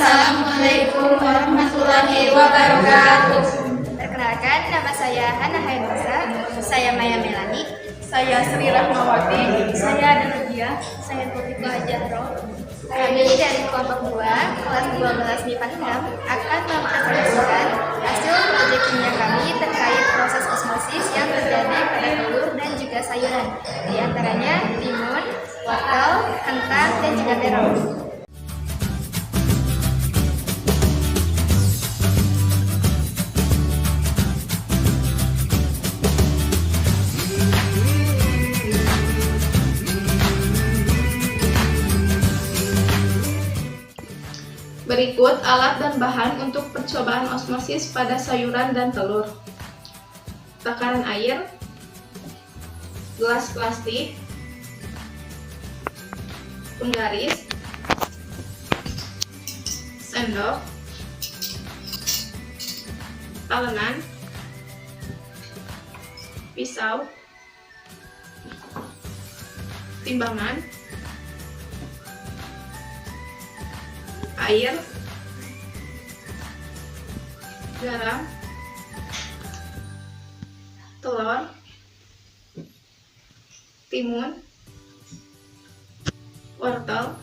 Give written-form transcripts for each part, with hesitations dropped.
Assalamualaikum warahmatullahi wabarakatuh. Perkenalkan, nama saya Hana Hairunisa. Saya Maya Melani. Saya Sri Rahmawati. Saya Nadia. Saya Putri Ajaro. Kami dari kelompok 2, kelas 12 MIPA 6 akan mempresentasikan hasil uji kimia kami terkait proses osmosis yang terjadi pada telur dan juga sayuran. Di antaranya timun, wortel, kentang, dan juga terong. Berikut alat dan bahan untuk percobaan osmosis pada sayuran dan telur. Takaran air, gelas plastik, penggaris, sendok, talenan, pisau, timbangan, air, garam, telur, timun, wortel,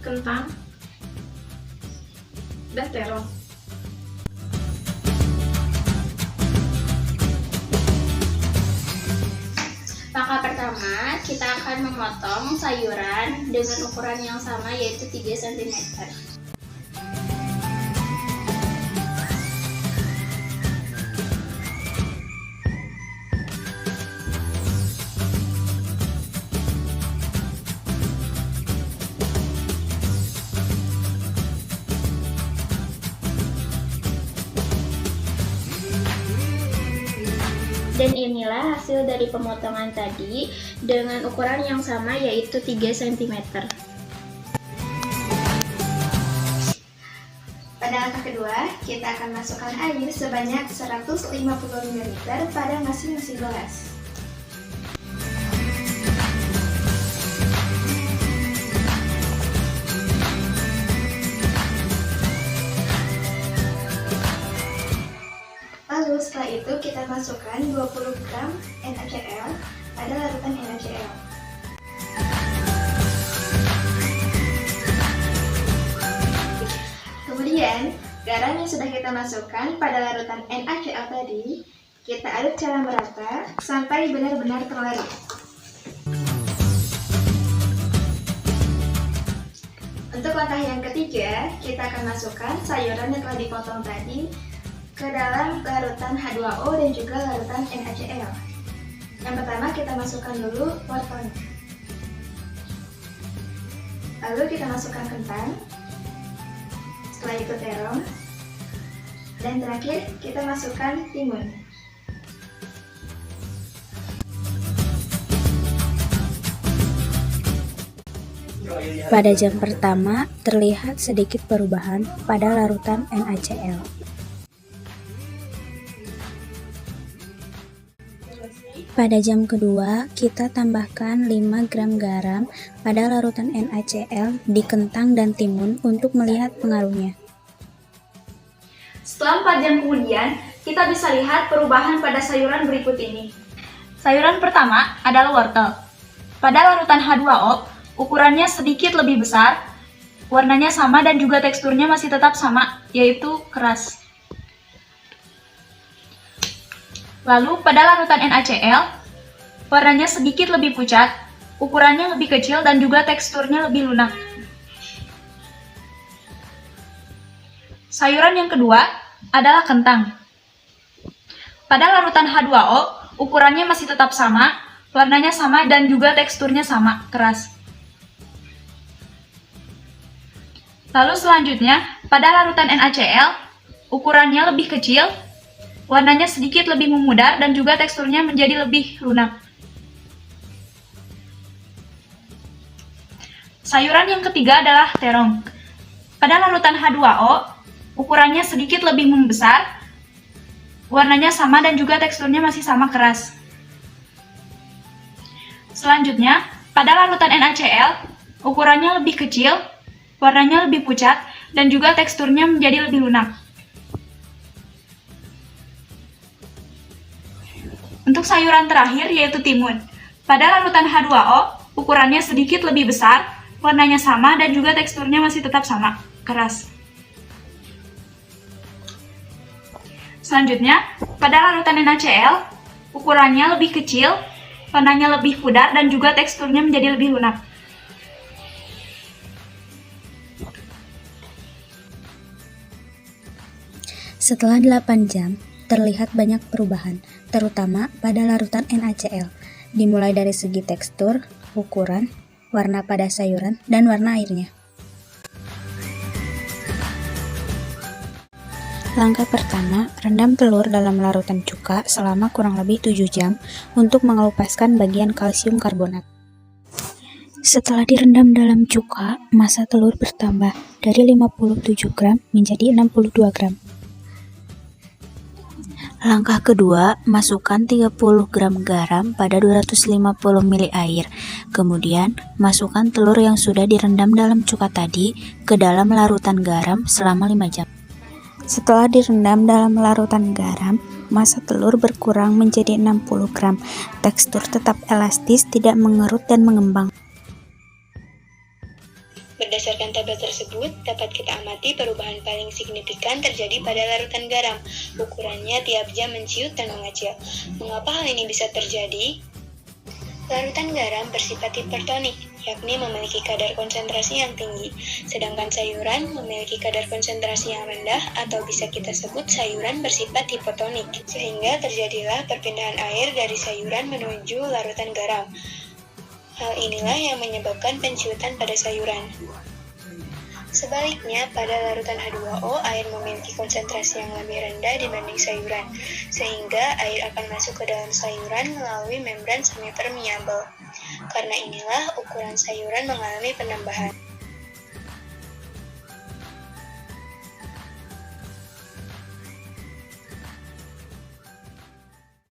kentang, dan terong. Langkah pertama, kita akan memotong sayuran dengan ukuran yang sama, yaitu 3 cm. Dan inilah hasil dari pemotongan tadi dengan ukuran yang sama, yaitu 3 cm. Pada langkah kedua, kita akan masukkan air sebanyak 150 ml pada masing-masing gelas. Lalu setelah itu kita masukkan 20 gram NaCl pada larutan NaCl. Kemudian, garam yang sudah kita masukkan pada larutan NaCl tadi, kita aduk secara merata sampai benar-benar terlarut. Untuk langkah yang ketiga, kita akan masukkan sayuran yang telah dipotong tadi ke dalam larutan H2O dan juga larutan NaCl. Yang pertama kita masukkan dulu wortelnya. Lalu kita masukkan kentang. Setelah itu terong. Dan terakhir kita masukkan timun. Pada jam pertama, terlihat sedikit perubahan pada larutan NaCl. Pada jam kedua, kita tambahkan 5 gram garam pada larutan NaCl di kentang dan timun untuk melihat pengaruhnya. Setelah 4 jam kemudian, kita bisa lihat perubahan pada sayuran berikut ini. Sayuran pertama adalah wortel. Pada larutan H2O, ukurannya sedikit lebih besar, warnanya sama dan juga teksturnya masih tetap sama, yaitu keras. Lalu pada larutan NaCl, warnanya sedikit lebih pucat, ukurannya lebih kecil dan juga teksturnya lebih lunak. Sayuran yang kedua adalah kentang. Pada larutan H2O, ukurannya masih tetap sama, warnanya sama dan juga teksturnya sama, keras. Lalu selanjutnya, pada larutan NaCl, ukurannya lebih kecil, warnanya sedikit lebih memudar dan juga teksturnya menjadi lebih lunak. Sayuran yang ketiga adalah terong. Pada larutan H2O, ukurannya sedikit lebih membesar, warnanya sama dan juga teksturnya masih sama keras. Selanjutnya, pada larutan NaCl, ukurannya lebih kecil, warnanya lebih pucat, dan juga teksturnya menjadi lebih lunak. Untuk sayuran terakhir yaitu timun. Pada larutan H2O, ukurannya sedikit lebih besar, warnanya sama, dan juga teksturnya masih tetap sama, keras. Selanjutnya, pada larutan NaCl, ukurannya lebih kecil, warnanya lebih pudar, dan juga teksturnya menjadi lebih lunak. Setelah 8 jam, terlihat banyak perubahan, terutama pada larutan NaCl, dimulai dari segi tekstur, ukuran, warna pada sayuran, dan warna airnya. Langkah pertama, rendam telur dalam larutan cuka selama kurang lebih 7 jam untuk mengelupaskan bagian kalsium karbonat. Setelah direndam dalam cuka, massa telur bertambah dari 57 gram menjadi 62 gram. Langkah kedua, masukkan 30 gram garam pada 250 ml air. Kemudian, masukkan telur yang sudah direndam dalam cuka tadi ke dalam larutan garam selama 5 jam. Setelah direndam dalam larutan garam, massa telur berkurang menjadi 60 gram. Tekstur tetap elastis, tidak mengerut dan mengembang. Berdasarkan tabel tersebut, dapat kita amati perubahan paling signifikan terjadi pada larutan garam. Ukurannya tiap jam menciut dan mengecil. Mengapa hal ini bisa terjadi? Larutan garam bersifat hipertonik, yakni memiliki kadar konsentrasi yang tinggi, sedangkan sayuran memiliki kadar konsentrasi yang rendah atau bisa kita sebut sayuran bersifat hipotonik, sehingga terjadilah perpindahan air dari sayuran menuju larutan garam. Hal inilah yang menyebabkan penciutan pada sayuran. Sebaliknya, pada larutan H2O, air memiliki konsentrasi yang lebih rendah dibanding sayuran, sehingga air akan masuk ke dalam sayuran melalui membran semi-permeabel. Karena inilah ukuran sayuran mengalami penambahan.